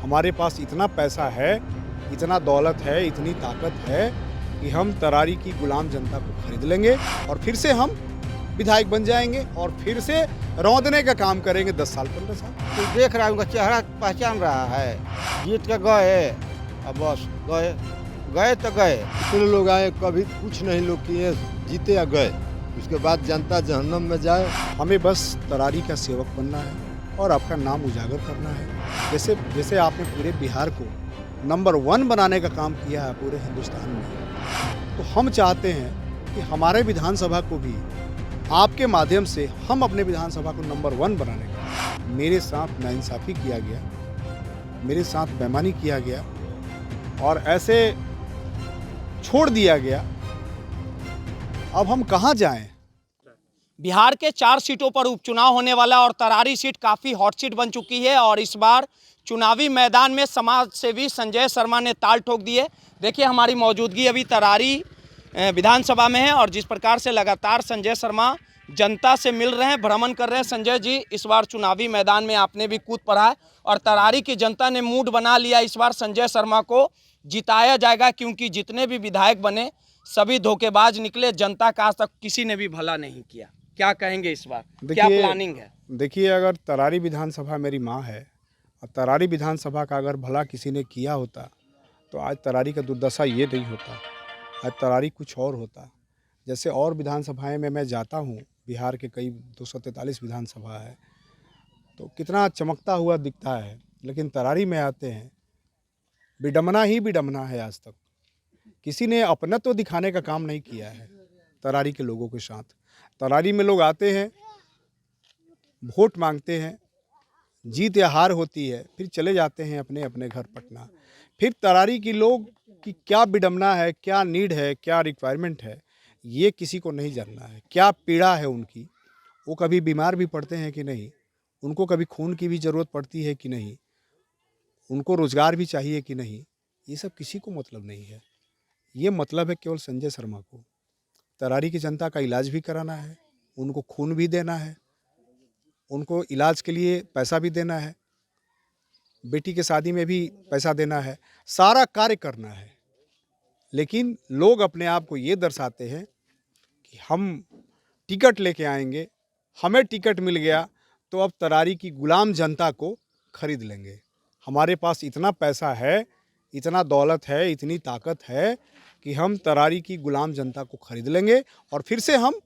हमारे पास इतना पैसा है, इतना दौलत है, इतनी ताकत है कि हम तरारी की गुलाम जनता को खरीद लेंगे और फिर से हम विधायक बन जाएंगे और फिर से रौंदने का काम करेंगे 10 साल 15 साल। तो देख रहा है, उनका चेहरा पहचान रहा है। जीत के गए, अब बस गए गए तो गए। इतने लोग आए, कभी कुछ नहीं लोग किए, जीते या गए, उसके बाद जनता जहन्नम में जाए। हमें बस तरारी का सेवक बनना है और आपका नाम उजागर करना है। जैसे आपने पूरे बिहार को नंबर 1 बनाने का काम किया है पूरे हिंदुस्तान में, तो हम चाहते हैं कि हमारे विधानसभा को भी आपके माध्यम से हम अपने विधानसभा को नंबर 1 बनाने का। मेरे साथ नाइंसाफ़ी किया गया, मेरे साथ बेईमानी किया गया और ऐसे छोड़ दिया गया। अब हम कहाँ जाएं? बिहार के 4 सीटों पर उपचुनाव होने वाला और तरारी सीट काफ़ी हॉट सीट बन चुकी है और इस बार चुनावी मैदान में समाज सेवी संजय शर्मा ने ताल ठोक दी है। देखिए, हमारी मौजूदगी अभी तरारी विधानसभा में है और जिस प्रकार से लगातार संजय शर्मा जनता से मिल रहे हैं, भ्रमण कर रहे हैं। संजय जी, इस बार चुनावी मैदान में आपने भी कूद पड़ा है और तरारी की जनता ने मूड बना लिया, इस बार संजय शर्मा को जिताया जाएगा, क्योंकि जितने भी विधायक बने सभी धोखेबाज निकले। जनता का आज तक किसी ने भी भला नहीं किया। क्या कहेंगे इस बार, क्या प्लानिंग है? देखिए, अगर तरारी विधानसभा मेरी माँ है और तरारी विधानसभा का अगर भला किसी ने किया होता तो आज तरारी का दुर्दशा ये नहीं होता, आज तरारी कुछ और होता। जैसे और विधानसभाएं में मैं जाता हूँ, बिहार के कई 243 विधानसभा है, तो कितना चमकता हुआ दिखता है, लेकिन तरारी में आते हैं विडम्बना ही विडम्बना है। आज तक किसी ने अपनत्व दिखाने का काम नहीं किया है तरारी के लोगों के साथ। तरारी में लोग आते हैं, वोट मांगते हैं, जीत या हार होती है, फिर चले जाते हैं अपने अपने घर पटना। फिर तरारी की लोग की क्या विडम्बना है, क्या नीड है, क्या रिक्वायरमेंट है, ये किसी को नहीं जानना है। क्या पीड़ा है उनकी, वो कभी बीमार भी पड़ते हैं कि नहीं, उनको कभी खून की भी ज़रूरत पड़ती है कि नहीं, उनको रोज़गार भी चाहिए कि नहीं, ये सब किसी को मतलब नहीं है। ये मतलब है केवल संजय शर्मा को। तरारी की जनता का इलाज भी कराना है, उनको खून भी देना है, उनको इलाज के लिए पैसा भी देना है, बेटी के शादी में भी पैसा देना है, सारा कार्य करना है। लेकिन लोग अपने आप को ये दर्शाते हैं कि हम टिकट लेके आएंगे, हमें टिकट मिल गया तो अब तरारी की गुलाम जनता को खरीद लेंगे। हमारे पास इतना पैसा है, इतना दौलत है, इतनी ताकत है कि हम तरारी की गुलाम जनता को खरीद लेंगे और फिर से हम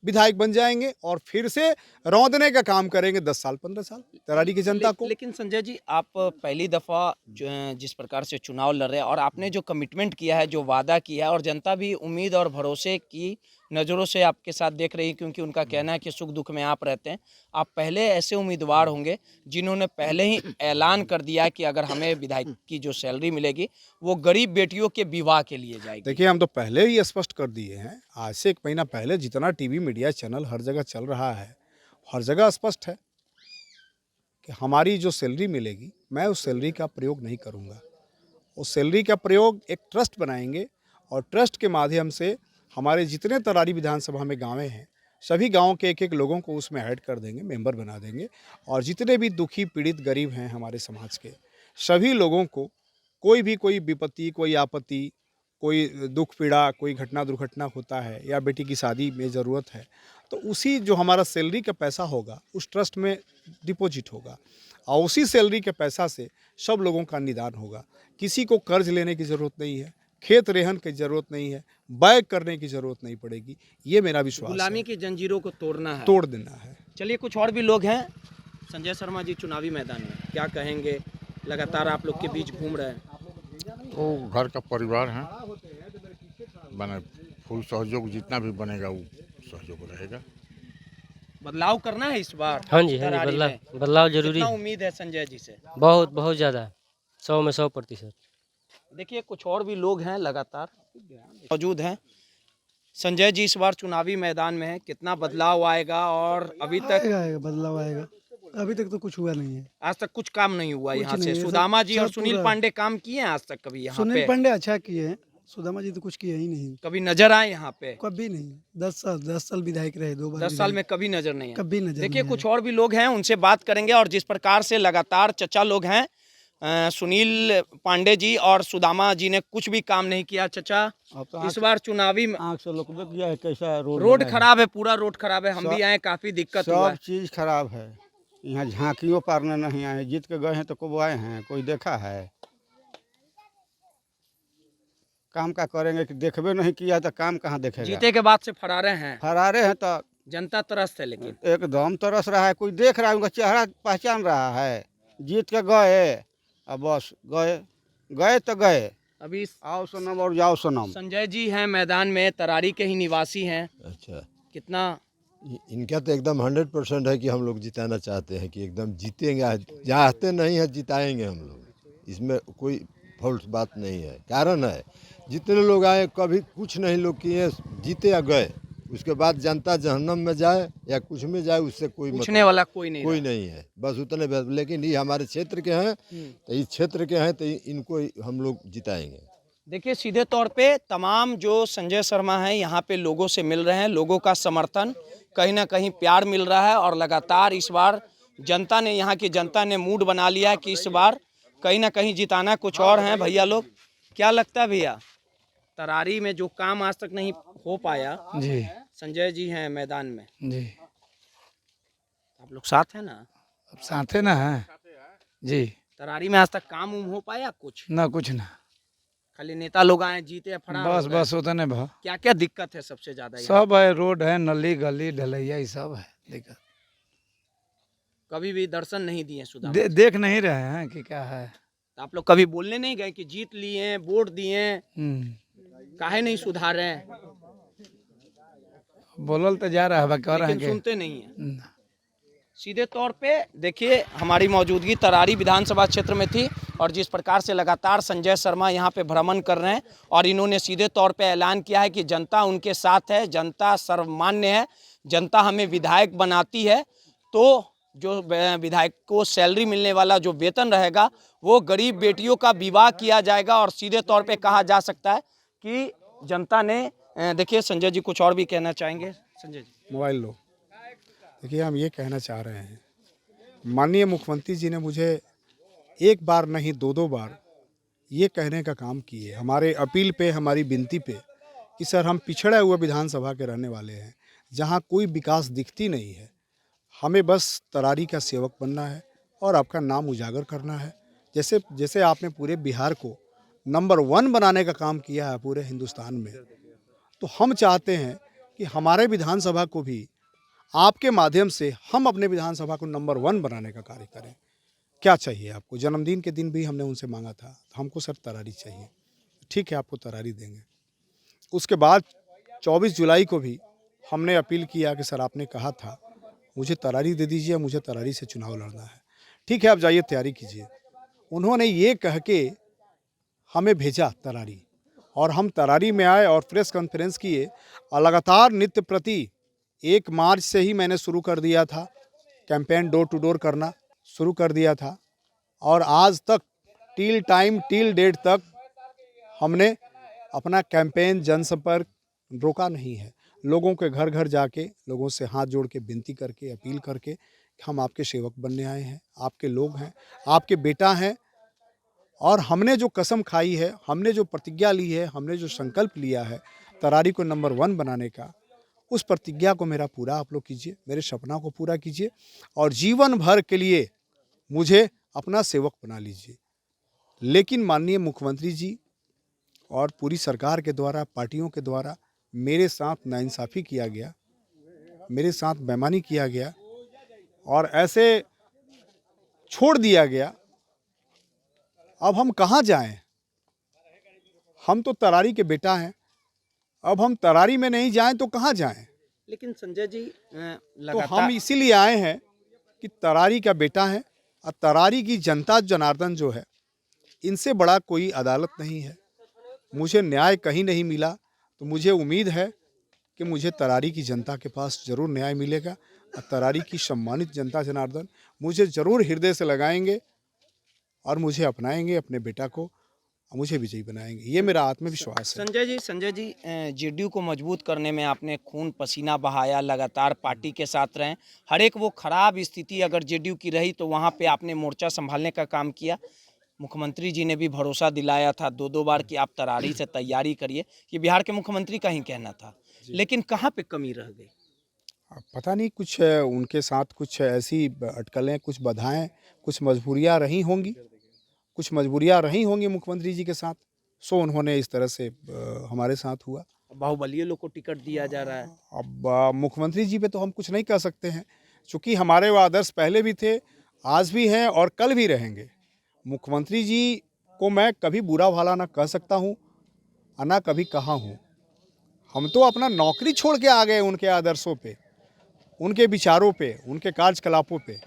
विधायक बन जाएंगे और फिर से रौंदने का काम करेंगे 10 साल 15 साल तरारी की जनता को। लेकिन संजय जी, आप पहली दफ़ा जिस प्रकार से चुनाव लड़ रहे हैं और आपने जो कमिटमेंट किया है, जो वादा किया है, और जनता भी उम्मीद और भरोसे की नज़रों से आपके साथ देख रही है, क्योंकि उनका कहना है कि सुख दुख में आप रहते हैं। आप पहले ऐसे उम्मीदवार होंगे जिन्होंने पहले ही ऐलान कर दिया कि अगर हमें विधायक की जो सैलरी मिलेगी वो गरीब बेटियों के विवाह के लिए जाएगी। देखिए, हम तो पहले ही स्पष्ट कर दिए हैं, आज से 1 महीना पहले जितना टीवी मीडिया चैनल हर जगह चल रहा है, हर जगह स्पष्ट है कि हमारी जो सैलरी मिलेगी, मैं उस सैलरी का प्रयोग नहीं करूंगा। उस सैलरी का प्रयोग एक ट्रस्ट बनाएंगे और ट्रस्ट के माध्यम से हमारे जितने तरारी विधानसभा में गाँवें हैं, सभी गाँव के एक एक लोगों को उसमें ऐड कर देंगे, मेंबर बना देंगे और जितने भी दुखी पीड़ित गरीब हैं हमारे समाज के, सभी लोगों को कोई विपत्ति, कोई आपत्ति, कोई दुख पीड़ा, कोई घटना दुर्घटना होता है या बेटी की शादी में ज़रूरत है, तो उसी जो हमारा सैलरी का पैसा होगा उस ट्रस्ट में डिपॉजिट होगा और उसी सैलरी के पैसा से सब लोगों का निदान होगा। किसी को कर्ज लेने की ज़रूरत नहीं है, खेत रेहन की ज़रूरत नहीं है, बैग करने की ज़रूरत नहीं पड़ेगी। ये मेरा विश्वास है। गुलामी की जंजीरों को तोड़ना है, तोड़ देना है। चलिए, कुछ और भी लोग हैं। संजय शर्मा जी, चुनावी मैदान में क्या कहेंगे? लगातार आप लोग के बीच घूम रहे हैं। तो घर का परिवार है, बने फुल सहयोग, जितना भी बनेगा वो सहयोग रहेगा। बदलाव करना है इस बार। हाँ जी, तरारी में। बदलाव जरूरी कितना है। उम्मीद है संजय जी से? बहुत ज़्यादा, 100 में 100%। देखिए, कुछ और भी लोग हैं लगातार मौजूद हैं। संजय जी, इस बार चुनावी मैदान में है, कितना बदलाव आएगा? और अभी तक आएगा बदलाव आएगा, अभी तक तो कुछ हुआ नहीं है। आज तक कुछ काम नहीं हुआ यहाँ नहीं से। है, सुदामा जी सब और सुनील पूरा- पांडे काम किए हैं आज तक कभी यहाँ सुनील पे? पांडे अच्छा किए हैं, सुदामा जी तो कुछ किया ही नहीं, कभी नजर आए यहाँ पे? कभी नहीं। 10 साल विधायक रहे, 2 बार 10 साल में कभी नजर नहीं है। कभी नजर देखिए, नहीं कुछ और भी लोग हैं, उनसे बात करेंगे। और जिस प्रकार से लगातार चचा लोग हैं सुनील पांडे जी और सुदामा जी ने कुछ भी काम नहीं किया। चचा, अब तो इस बार चुनावी आँख से लोग किया है कैसा रोड रोड बना है। खराब है, पूरा रोड खराब है। हम सब- भी आए, काफी दिक्कत हुआ सब है। चीज़ खराब है। यहाँ झांकियों पारने नहीं आए, जीत के गए हैं तो कब आए हैं, कोई देखा है? काम का करेंगे कि देखबे नहीं किया तो काम कहाँ देखेगा? जीते के बाद से फरारे हैं, फरारे हैं तो जनता तरस है। लेकिन एकदम तरस रहा है, कोई देख रहा है, उनका चेहरा पहचान रहा है। जीत के गए अब बस गए, गए तो गए, अभी आओ सनम और जाओ सनम। संजय जी हैं मैदान में, तरारी के ही निवासी हैं। अच्छा, कितना इनका तो एकदम 100% है कि हम लोग जिताना चाहते हैं, कि एकदम जीतेंगे। चाहते नहीं है, जिताएंगे हम लोग। इसमें कोई फॉल्स बात नहीं है। कारण है, जितने लोग आए कभी कुछ नहीं लोग किए, जीते या गए। उसके बाद जनता जहन्नम में जाए या कुछ में जाए, उससे कोई पूछने वाला कोई नहीं कोई रहा। नहीं है। बस उतने लेकिन ये हमारे क्षेत्र के हैं, तो इस क्षेत्र के हैं तो इनको हम लोग जिताएंगे। देखिए, सीधे तौर पे तमाम जो संजय शर्मा हैं यहाँ पे लोगों से मिल रहे हैं, लोगों का समर्थन, कहीं ना कहीं प्यार मिल रहा है। और लगातार इस बार जनता ने, यहाँ की जनता ने मूड बना लिया है कि इस बार कहीं ना कहीं जिताना कुछ और है। भैया लोग, क्या लगता है भैया, तरारी में जो काम आज तक नहीं हो पाया, जी संजय जी हैं मैदान में, जी, आप लोग साथ हैं ना? अब साथ है ना है जी। तरारी में आज तक काम उम हो पाया कुछ? ना कुछ ना, खाली नेता लोग आए, जीते फरार हो बस गए। बस उतने भा। क्या क्या दिक्कत है सबसे ज्यादा यहाँ? सब है, रोड है, नली गली ढलैया, ये सब है दिक्कत। कभी भी दर्शन नहीं दिए सुदामा? देख नहीं रहे हैं कि क्या है। तो आप लोग कभी बोलने नहीं गए कि जीत लिए, वोट दिए, काहे नहीं सुधार रहे हैं? बोलल तो जा रहा है, कह रहे हैं लेकिन कि सुनते नहीं है। सीधे तौर पे देखिए, हमारी मौजूदगी तरारी विधानसभा क्षेत्र में थी और जिस प्रकार से लगातार संजय शर्मा यहाँ पे भ्रमण कर रहे हैं और इन्होंने सीधे तौर पे ऐलान किया है कि जनता उनके साथ है, जनता सर्वमान्य है, जनता हमें विधायक बनाती है। तो जो विधायक को सैलरी मिलने वाला जो वेतन रहेगा, वो गरीब बेटियों का विवाह किया जाएगा। और सीधे तौर पे कहा जा सकता है कि जनता ने देखिए, संजय जी कुछ और भी कहना चाहेंगे। संजय जी, मोबाइल लो। देखिए, हम ये कहना चाह रहे हैं, माननीय मुख्यमंत्री जी ने मुझे एक बार नहीं 2-2 बार ये कहने का काम किए, हमारे अपील पे, हमारी विनती पे, कि सर हम पिछड़े हुए विधानसभा के रहने वाले हैं, जहाँ कोई विकास दिखती नहीं है, हमें बस तरारी का सेवक बनना है और आपका नाम उजागर करना है। जैसे जैसे आपने पूरे बिहार को नंबर 1 बनाने का काम किया है पूरे हिंदुस्तान में, तो हम चाहते हैं कि हमारे विधानसभा को भी आपके माध्यम से हम अपने विधानसभा को नंबर 1 बनाने का कार्य करें। क्या चाहिए आपको? जन्मदिन के दिन भी हमने उनसे मांगा था, तो हमको सर तरारी चाहिए। ठीक है, आपको तरारी देंगे। उसके बाद 24 जुलाई को भी हमने अपील किया कि सर आपने कहा था मुझे तरारी दे दीजिए, मुझे तरारी से चुनाव लड़ना है। ठीक है, आप जाइए तैयारी कीजिए। उन्होंने ये कह के हमें भेजा तरारी, और हम तरारी में आए और प्रेस कॉन्फ्रेंस किए। और लगातार नित्य प्रति 1 मार्च से ही मैंने शुरू कर दिया था कैंपेन, डोर टू डोर करना शुरू कर दिया था। और आज तक टिल टाइम, टिल डेट तक हमने अपना कैंपेन, जनसंपर्क रोका नहीं है। लोगों के घर घर जाके, लोगों से हाथ जोड़ के विनती करके, अपील करके, हम आपके सेवक बनने आए हैं, आपके लोग हैं, आपके बेटा हैं। और हमने जो कसम खाई है, हमने जो प्रतिज्ञा ली है, हमने जो संकल्प लिया है तरारी को नंबर 1 बनाने का, उस प्रतिज्ञा को मेरा पूरा आप लोग कीजिए, मेरे सपना को पूरा कीजिए और जीवन भर के लिए मुझे अपना सेवक बना लीजिए। लेकिन माननीय मुख्यमंत्री जी और पूरी सरकार के द्वारा, पार्टियों के द्वारा मेरे साथ नाइंसाफ़ी किया गया, मेरे साथ बेईमानी किया गया और ऐसे छोड़ दिया गया। अब हम कहाँ जाएं? हम तो तरारी के बेटा हैं, अब हम तरारी में नहीं जाएं तो कहाँ जाएं? लेकिन संजय जी तो लगातार हम इसीलिए आए हैं कि तरारी का बेटा है और तरारी की जनता जनार्दन जो है, इनसे बड़ा कोई अदालत नहीं है। मुझे न्याय कहीं नहीं मिला, तो मुझे उम्मीद है कि मुझे तरारी की जनता के पास ज़रूर न्याय मिलेगा और तरारी की सम्मानित जनता जनार्दन मुझे ज़रूर हृदय से लगाएंगे और मुझे अपनाएंगे, अपने बेटा को, और मुझे विजयी बनाएंगे। ये मेरा आत्मविश्वास है। संजय जी जेडीयू को मजबूत करने में आपने खून पसीना बहाया, लगातार पार्टी के साथ रहें। हर एक वो खराब स्थिति अगर जेडीयू की रही तो वहाँ पे आपने मोर्चा संभालने का काम किया। मुख्यमंत्री जी ने भी भरोसा दिलाया था 2-2 बार कि आप तरारी से तैयारी करिए, ये बिहार के मुख्यमंत्री का ही कहना था, लेकिन कहाँ पे कमी रह गई? अब पता नहीं कुछ उनके साथ कुछ ऐसी अटकलें, कुछ बाधाएं, कुछ मजबूरियां रही होंगी, मुख्यमंत्री जी के साथ, सो उन्होंने इस तरह से हमारे साथ हुआ। बाहुबली लोग को टिकट दिया जा रहा है। अब मुख्यमंत्री जी पे तो हम कुछ नहीं कह सकते हैं, क्योंकि हमारे वो आदर्श पहले भी थे, आज भी हैं और कल भी रहेंगे। मुख्यमंत्री जी को मैं कभी बुरा भला ना कह सकता हूँ और ना कभी कहा हूँ। हम तो अपना नौकरी छोड़ के आ गए उनके आदर्शों पे, उनके विचारों पे, उनके कार्यकलापों पे,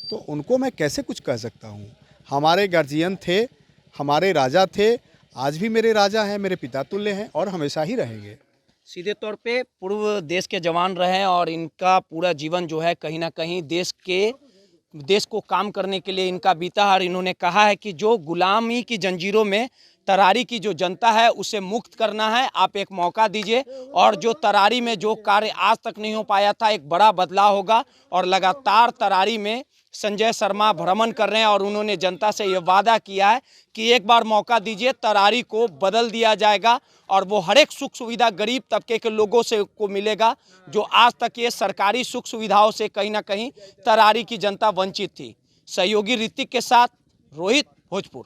तो उनको मैं कैसे कुछ कह सकता हूँ। हमारे गार्जियन थे, हमारे राजा थे, आज भी मेरे राजा हैं, मेरे पिता तुल्य हैं और हमेशा ही रहेंगे। सीधे तौर पे पूर्व देश के जवान रहे हैं और इनका पूरा जीवन जो है कहीं ना कहीं देश को काम करने के लिए इनका बीता है। और इन्होंने कहा है कि जो गुलामी की जंजीरों में तरारी की जो जनता है उसे मुक्त करना है, आप एक मौका दीजिए और जो तरारी में जो कार्य आज तक नहीं हो पाया था, एक बड़ा बदलाव होगा। और लगातार तरारी में संजय शर्मा भ्रमण कर रहे हैं और उन्होंने जनता से ये वादा किया है कि एक बार मौका दीजिए, तरारी को बदल दिया जाएगा और वो हर एक सुख सुविधा गरीब तबके के लोगों से को मिलेगा, जो आज तक ये सरकारी सुख सुविधाओं से कहीं ना कहीं तरारी की जनता वंचित थी। सहयोगी ऋतिक के साथ रोहित, भोजपुर।